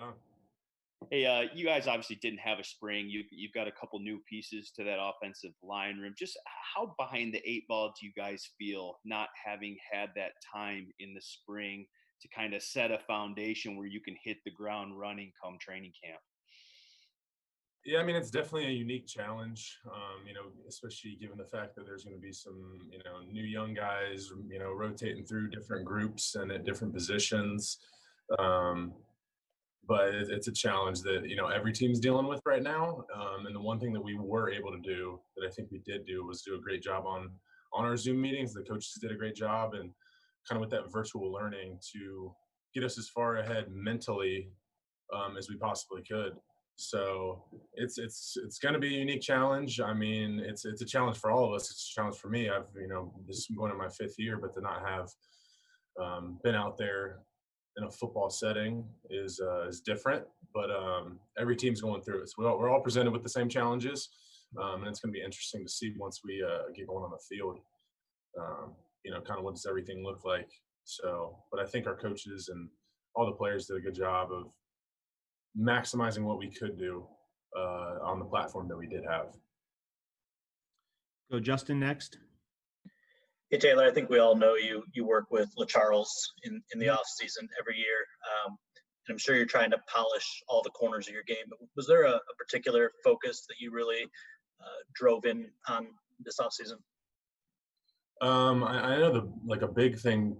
Oh. Hey, you guys obviously didn't have a spring. You've got a couple new pieces to that offensive line room. Just how behind the eight ball do you guys feel not having had that time in the spring to kind of set a foundation where you can hit the ground running come training camp? Yeah, I mean, it's definitely a unique challenge, especially given the fact that there's going to be some, new young guys, rotating through different groups and at different positions. Um, but it's a challenge that, every team's dealing with right now. And the one thing that we were able to do that I think we did do was do a great job on our Zoom meetings. The coaches did a great job and kind of with that virtual learning to get us as far ahead mentally as we possibly could. So it's going to be a unique challenge. I mean, it's a challenge for all of us. It's a challenge for me. I've this is going in my fifth year, but to not have been out there in a football setting is different. But every team's going through it. So we're all presented with the same challenges, and it's going to be interesting to see once we get going on the field. Kind of what does everything look like. So, but I think our coaches and all the players did a good job of maximizing what we could do on the platform that we did have. Go Justin next. Hey Taylor, I think we all know you work with LaCharles in the off season every year. And I'm sure you're trying to polish all the corners of your game. But was there a particular focus that you really drove in on this off season? I know a big thing,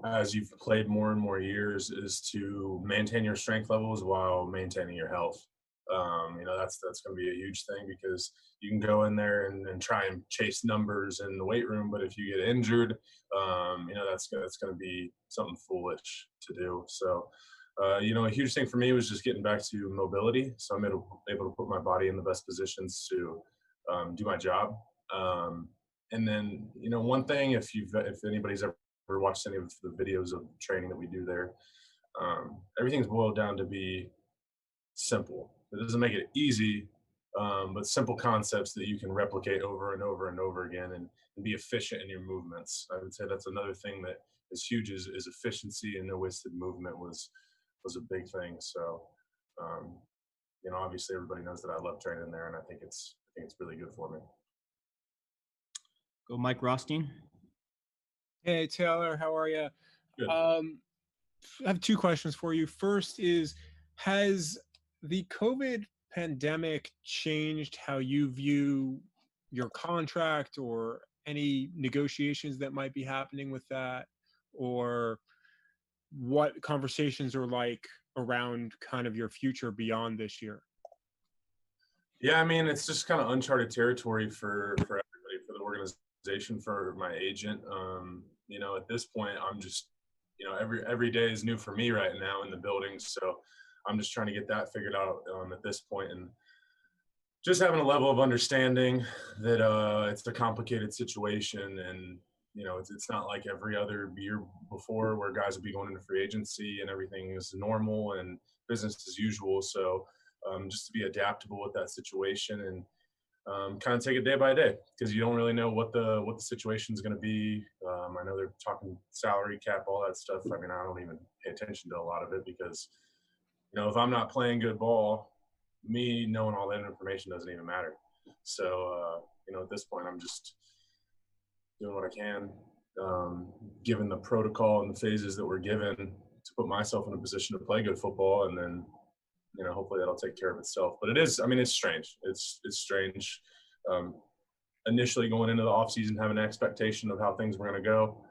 as you've played more and more years, is to maintain your strength levels while maintaining your health. That's going to be a huge thing because you can go in there and try and chase numbers in the weight room, but if you get injured, that's going to be something foolish to do. So, a huge thing for me was just getting back to mobility. So I'm able to put my body in the best positions to do my job. And then, one thing, if anybody's ever watched any of the videos of training that we do there, everything's boiled down to be simple. It doesn't make it easy, but simple concepts that you can replicate over and over and over again and be efficient in your movements. I would say that's another thing that is huge is efficiency, and no wasted movement was a big thing. So, obviously everybody knows that I love training there, and I think it's really good for me. Go Mike Rothstein. Hey Taylor, how are you? Good. I have two questions for you. First is, has the COVID pandemic changed how you view your contract or any negotiations that might be happening with that, or what conversations are like around kind of your future beyond this year? Yeah, I mean, it's just kind of uncharted territory for everybody, for the organization, for my agent. At this point, I'm just, every day is new for me right now in the building. So I'm just trying to get that figured out at this point, and just having a level of understanding that it's a complicated situation, and it's not like every other year before where guys would be going into free agency and everything is normal and business as usual. So just to be adaptable with that situation and kind of take it day by day, because you don't really know what the situation is going to be. I know they're talking salary cap, all that stuff. I mean, I don't even pay attention to a lot of it because, if I'm not playing good ball, me knowing all that information doesn't even matter. So, at this point, I'm just doing what I can, given the protocol and the phases that we're given, to put myself in a position to play good football, and then hopefully that'll take care of itself. But it is, I mean, it's strange. It's strange. Initially going into the offseason, having an expectation of how things were going to go.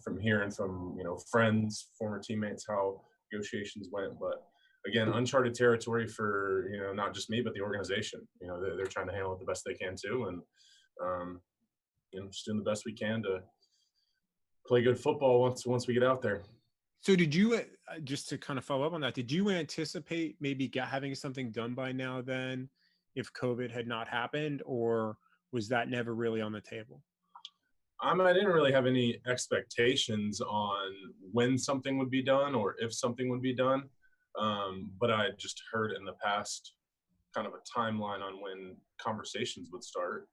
From hearing from, friends, former teammates, how negotiations went. But again, uncharted territory for, not just me, but the organization. They're trying to handle it the best they can too. And, just doing the best we can to play good football once we get out there. So did you, just to kind of follow up on that, did you anticipate maybe having something done by now then if COVID had not happened, or was that never really on the table? I didn't really have any expectations on when something would be done or if something would be done. But I just heard in the past kind of a timeline on when conversations would start.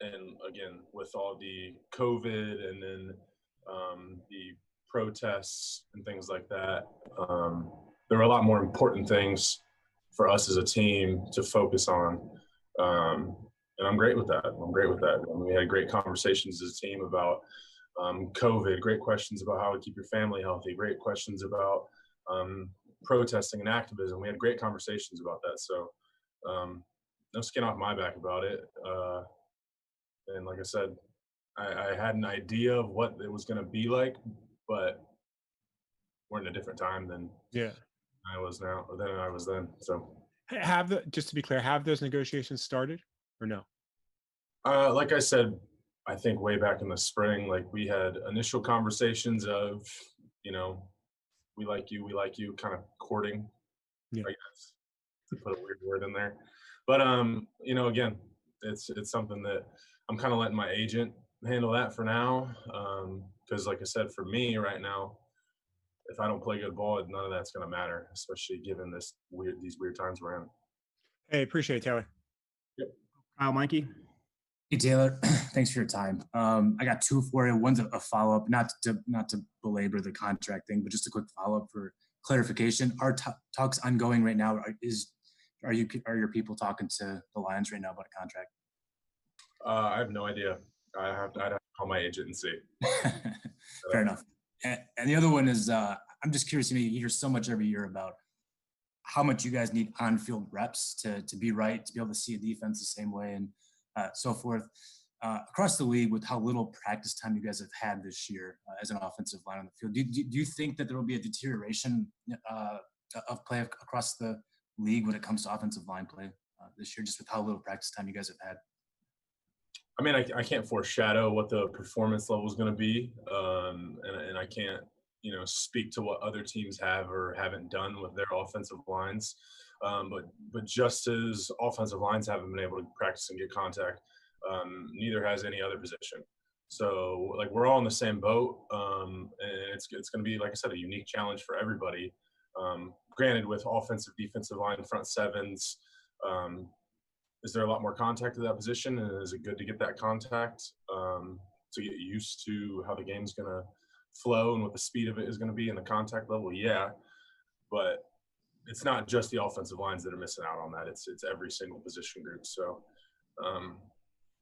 And again, with all the COVID and then the protests and things like that. There were a lot more important things for us as a team to focus on. And I'm great with that. And we had great conversations as a team about COVID, great questions about how to keep your family healthy, great questions about protesting and activism. We had great conversations about that. So no skin off my back about it. And like I said, I had an idea of what it was going to be like, but we're in a different time than Yeah. I was now, or than I was then. So Just to be clear, have those negotiations started or no? like I said, I think way back in the spring, like we had initial conversations of, you know, we like you, kind of courting, Yeah. I guess, to put a weird word in there. But you know, again, it's something that I'm kind of letting my agent handle that for now. Because like I said, for me right now, if I don't play good ball, none of that's gonna matter, especially given these weird times we're in. Hey, appreciate it, Taylor. Kyle Meinke. Hey Taylor, thanks for your time. I got two for you. One's a follow up, not to belabor the contract thing, but just a quick follow up for clarification. Are talks ongoing right now? Are your people talking to the Lions right now about a contract? I have no idea. I'd have to call my agent and see. Fair enough. And the other one is, I'm just curious. You hear so much every year about how much you guys need on-field reps to be right, to be able to see a defense the same way, and so forth. Across the league, with how little practice time you guys have had this year as an offensive line on the field, do you think that there will be a deterioration of play across the league when it comes to offensive line play this year, just with how little practice time you guys have had? I mean, I can't foreshadow what the performance level is going to be, and I can't, speak to what other teams have or haven't done with their offensive lines. But just as offensive lines haven't been able to practice and get contact, neither has any other position. So, like, we're all in the same boat, and it's going to be, like I said, a unique challenge for everybody. Granted, with offensive, defensive line, front sevens, is there a lot more contact at that position, and is it good to get that contact to get used to how the game's going to flow and what the speed of it is going to be and the contact level? Yeah, but it's not just the offensive lines that are missing out on that. It's every single position group. So,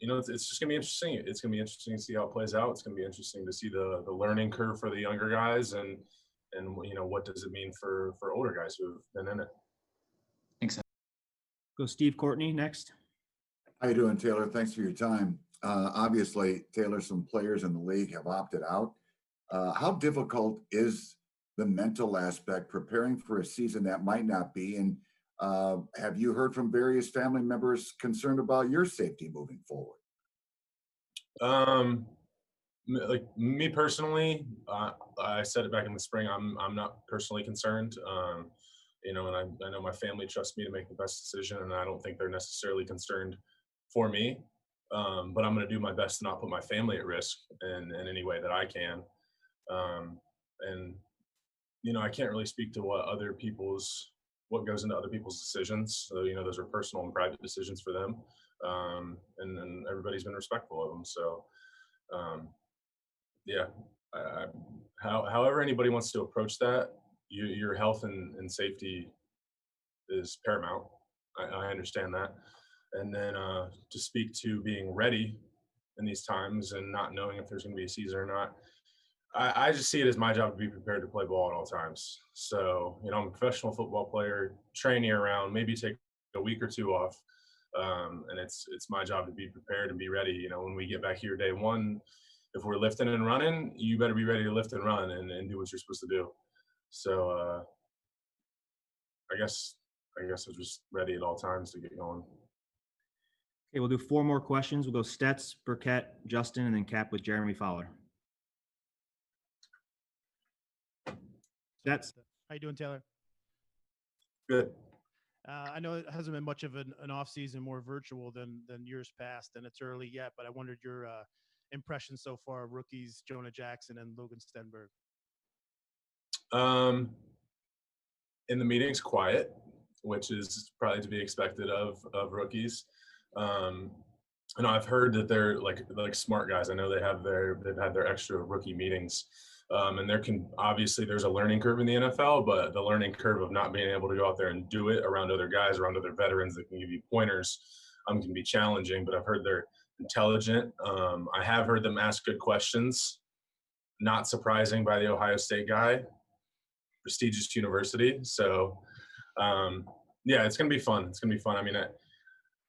it's just going to be interesting. It's going to be interesting to see how it plays out. It's going to be interesting to see the learning curve for the younger guys, and what does it mean for older guys who have been in it. Thanks. Go Steve Courtney next. How you doing, Taylor? Thanks for your time. Obviously, Taylor, some players in the league have opted out. How difficult is the mental aspect preparing for a season that might not be? And have you heard from various family members concerned about your safety moving forward? Like me personally, I said it back in the spring. I'm not personally concerned. And I know my family trusts me to make the best decision, and I don't think they're necessarily concerned for me. But I'm going to do my best to not put my family at risk in any way that I can. And I can't really speak to what goes into other people's decisions. So, those are personal and private decisions for them. And everybody's been respectful of them. So, yeah, however anybody wants to approach that, your health and safety is paramount. I understand that. And then to speak to being ready in these times and not knowing if there's going to be a season or not, I just see it as my job to be prepared to play ball at all times. So, I'm a professional football player, train year round, maybe take a week or two off. And it's my job to be prepared and be ready. When we get back here day one, if we're lifting and running, you better be ready to lift and run and do what you're supposed to do. So I guess I'm just ready at all times to get going. Okay, we'll do 4 more questions. We'll go Stets, Burkett, Justin, and then cap with Jeremy Fowler. Stets. How you doing, Taylor? Good. I know it hasn't been much of an off season, more virtual than years past, and it's early yet. But I wondered your impressions so far of rookies Jonah Jackson and Logan Stenberg. In the meetings, quiet, which is probably to be expected of rookies. And I've heard that they're like smart guys. I know they've had their extra rookie meetings. And there's a learning curve in the NFL, but the learning curve of not being able to go out there and do it around other guys, around other veterans that can give you pointers, can be challenging. But I've heard they're intelligent. I have heard them ask good questions. Not surprising by the Ohio State guy, prestigious university. So, yeah, it's gonna be fun. It's gonna be fun. I mean,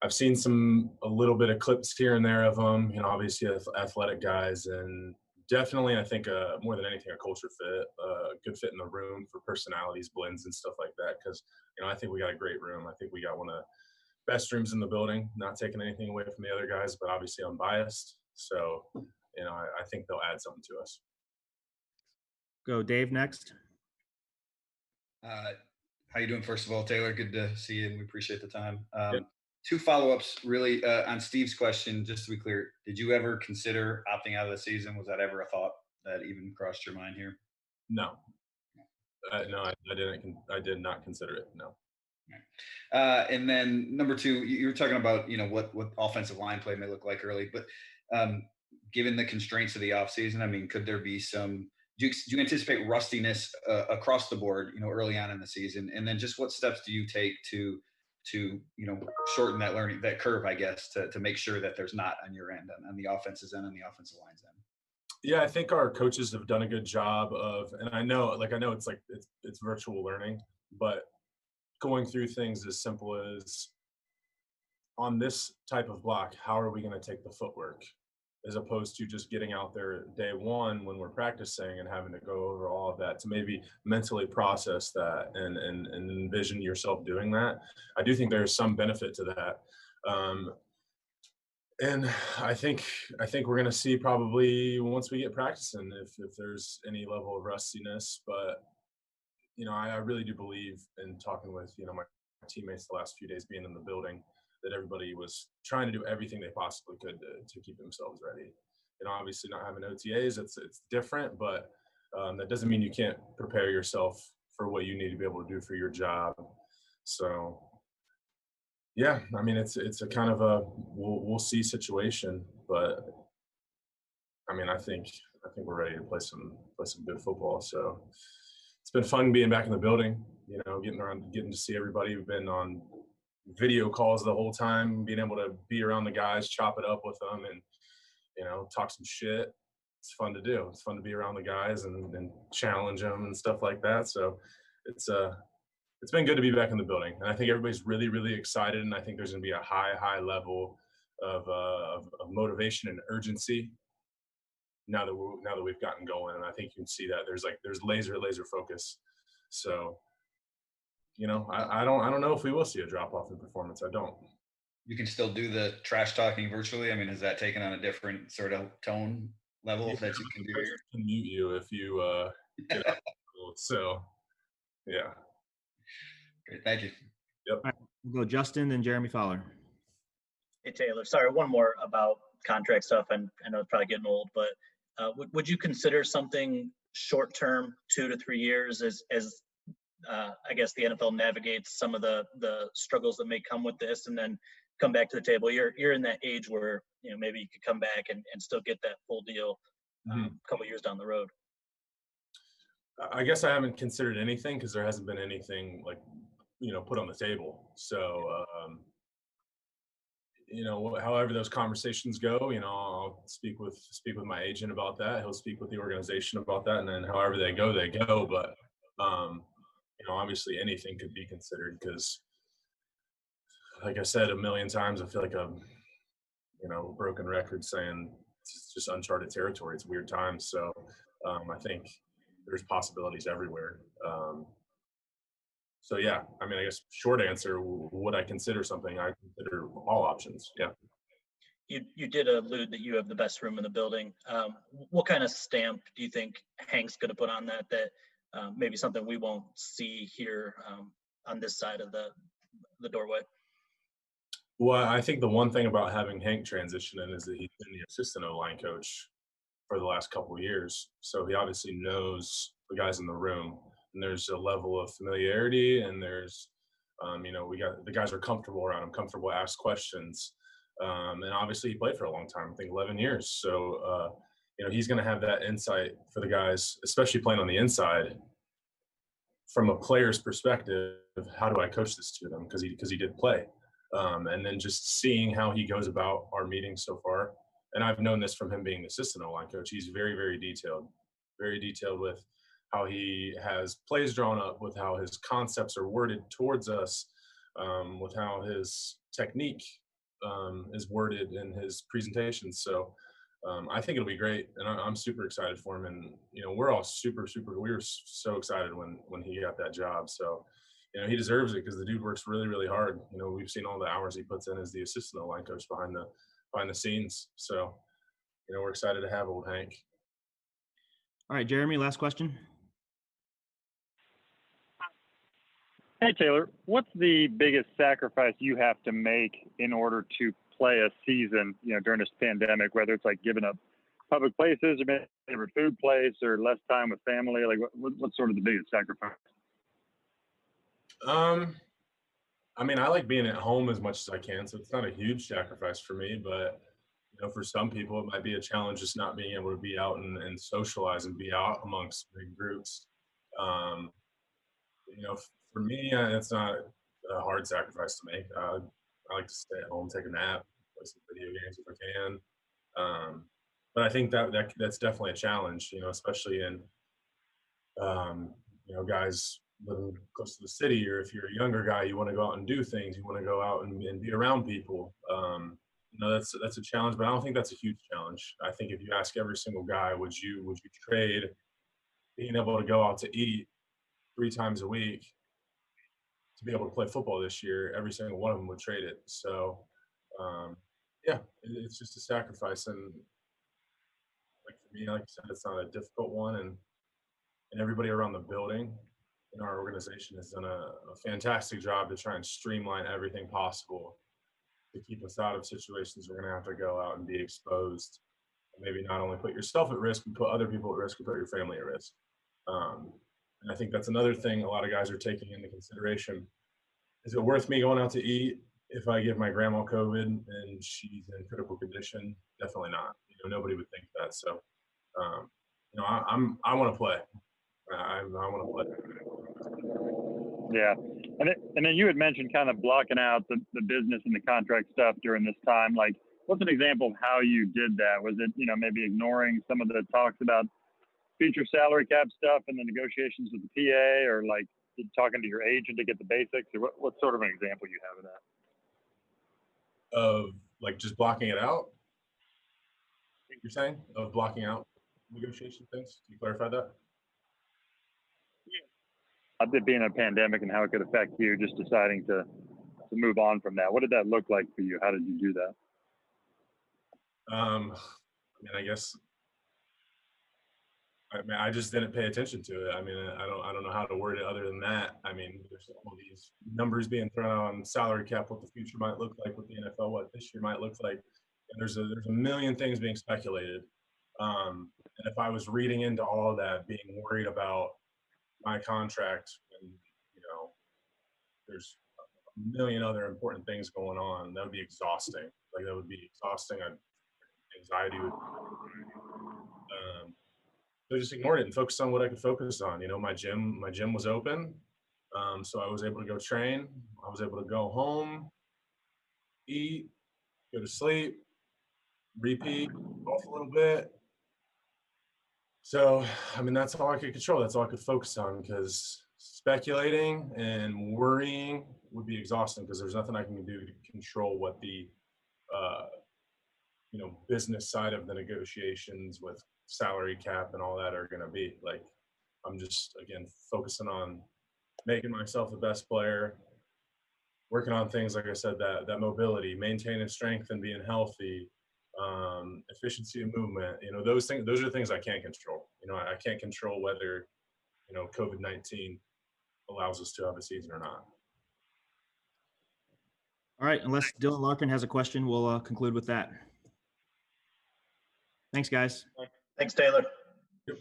I've seen a little bit of clips here and there of them. Obviously athletic guys, and definitely, I think more than anything, a culture fit, a good fit in the room for personalities, blends, and stuff like that. Because I think we got a great room. I think we got one of the best rooms in the building. Not taking anything away from the other guys, but obviously I'm biased. So, I think they'll add something to us. Go Dave next. How you doing? First of all, Taylor, good to see you, and we appreciate the time. Yep. Two follow-ups, really, on Steve's question. Just to be clear, did you ever consider opting out of the season? Was that ever a thought that even crossed your mind here? No, no, I didn't. I did not consider it. No. And then number two, you were talking about what offensive line play may look like early, but given the constraints of the offseason, I mean, could there be some? Do you anticipate rustiness across the board, early on in the season? And then just what steps do you take to shorten that curve, I guess, to make sure that there's not on your end, on the offense's end, on the offensive line's end? Yeah, I think our coaches have done a good job of, and I know it's virtual learning, but going through things as simple as on this type of block, how are we going to take the footwork? As opposed to just getting out there day one when we're practicing and having to go over all of that, to maybe mentally process that and envision yourself doing that. I do think there's some benefit to that. And I think we're going to see probably once we get practicing if there's any level of rustiness. But I really do believe in talking with my teammates the last few days being in the building, that everybody was trying to do everything they possibly could to keep themselves ready. Obviously not having OTAs, it's different, but that doesn't mean you can't prepare yourself for what you need to be able to do for your job. So, yeah, I mean, it's a kind of a we'll see situation, but I mean, I think we're ready to play some good football. So it's been fun being back in the building, getting to see everybody. We've been on video calls the whole time, being able to be around the guys, chop it up with them, and talk some shit. It's fun to do. It's fun to be around the guys and challenge them and stuff like that. So it's been good to be back in the building, and I think everybody's really, really excited. And I think there's going to be a high level of motivation and urgency now that we've gotten going. And I think you can see that there's laser focus. So. I don't know if we will see a drop off in performance. I don't. You can still do the trash talking virtually. I mean, has that taken on a different sort of tone level that you can do? I can mute you if you get out. So, yeah. Great, thank you. Yep. All right, we'll go Justin, then Jeremy Fowler. Hey, Taylor, sorry, one more about contract stuff. And I know it's probably getting old, but would you consider something short term, 2 to 3 years, as I guess the NFL navigates some of the struggles that may come with this, and then come back to the table? You're in that age where maybe you could come back and still get that full deal a couple years down the road. I guess I haven't considered anything because there hasn't been anything put on the table. So however those conversations go, I'll speak with my agent about that. He'll speak with the organization about that, and then however they go, they go. But obviously anything could be considered because, like I said a million times, I feel like a broken record saying it's just uncharted territory. It's weird times. So I think there's possibilities everywhere. So yeah, I mean, I guess short answer, would I consider something? I consider all options. Yeah. You did allude that you have the best room in the building. What kind of stamp do you think Hank's going to put on that maybe something we won't see here on this side of the doorway? Well, I think the one thing about having Hank transition in is that he's been the assistant O-line coach for the last couple of years. So he obviously knows the guys in the room, and there's a level of familiarity, and there's, the guys are comfortable around him, comfortable to ask questions. And obviously he played for a long time, I think 11 years. So, he's going to have that insight for the guys, especially playing on the inside. From a player's perspective, how do I coach this to them? Because he did play, and then just seeing how he goes about our meetings so far. And I've known this from him being the assistant O-line coach. He's very, very detailed with how he has plays drawn up, with how his concepts are worded towards us, with how his technique is worded in his presentations. So I think it'll be great, and I'm super excited for him. And we're all we were so excited when he got that job. So he deserves it because the dude works really, really hard. We've seen all the hours he puts in as the assistant line coach behind the scenes. So we're excited to have old Hank. All right, Jeremy, last question. Hey, Taylor, what's the biggest sacrifice you have to make in order to play a season, during this pandemic, whether it's like giving up public places or maybe a favorite food place or less time with family? Like what's sort of the biggest sacrifice? I mean, I like being at home as much as I can, so it's not a huge sacrifice for me, but for some people it might be a challenge just not being able to be out and socialize and be out amongst big groups. For me, it's not a hard sacrifice to make. I like to stay at home, take a nap, play some video games if I can. But I think that's definitely a challenge, especially in, guys living close to the city, or if you're a younger guy, you want to go out and do things, you want to go out and be around people. That's a challenge, but I don't think that's a huge challenge. I think if you ask every single guy, would you trade being able to go out to eat 3 times a week to be able to play football this year? Every single one of them would trade it. So, it's just a sacrifice. And like for me, like I said, it's not a difficult one. And everybody around the building in our organization has done a fantastic job to try and streamline everything possible to keep us out of situations we're going to have to go out and be exposed. Maybe not only put yourself at risk, but put other people at risk, and put your family at risk. And I think that's another thing a lot of guys are taking into consideration. Is it worth me going out to eat if I give my grandma COVID and she's in critical condition? Definitely not. Nobody would think that. So, I want to play. I want to play. Yeah. And then you had mentioned kind of blocking out the business and the contract stuff during this time. Like, what's an example of how you did that? Was it, maybe ignoring some of the talks about future salary cap stuff and the negotiations with the PA, or like talking to your agent to get the basics? Or what sort of an example you have of that? Of like just blocking it out? You're saying of blocking out negotiation things? Can you clarify that? It being a pandemic and how it could affect you, just deciding to move on from that. What did that look like for you? How did you do that? I just didn't pay attention to it. I don't know how to word it other than that. There's all these numbers being thrown out on salary cap, what the future might look like with the NFL, what this year might look like. And there's a million things being speculated. And if I was reading into all of that, being worried about my contract, and there's a million other important things going on, that would be exhausting. Anxiety would. So I just ignored it and focused on what I could focus on. My gym was open, so I was able to go train. I was able to go home, eat, go to sleep, repeat, golf a little bit. So, that's all I could control. That's all I could focus on, because speculating and worrying would be exhausting, because there's nothing I can do to control what the, business side of the negotiations with salary cap and all that are going to be. Like, I'm just, again, focusing on making myself the best player, working on things, like I said, that mobility, maintaining strength and being healthy, efficiency of movement. Those are the things I can't control. I can't control whether, COVID-19 allows us to have a season or not. All right, unless Dylan Larkin has a question, we'll conclude with that. Thanks, guys. Thanks, Taylor. Yep.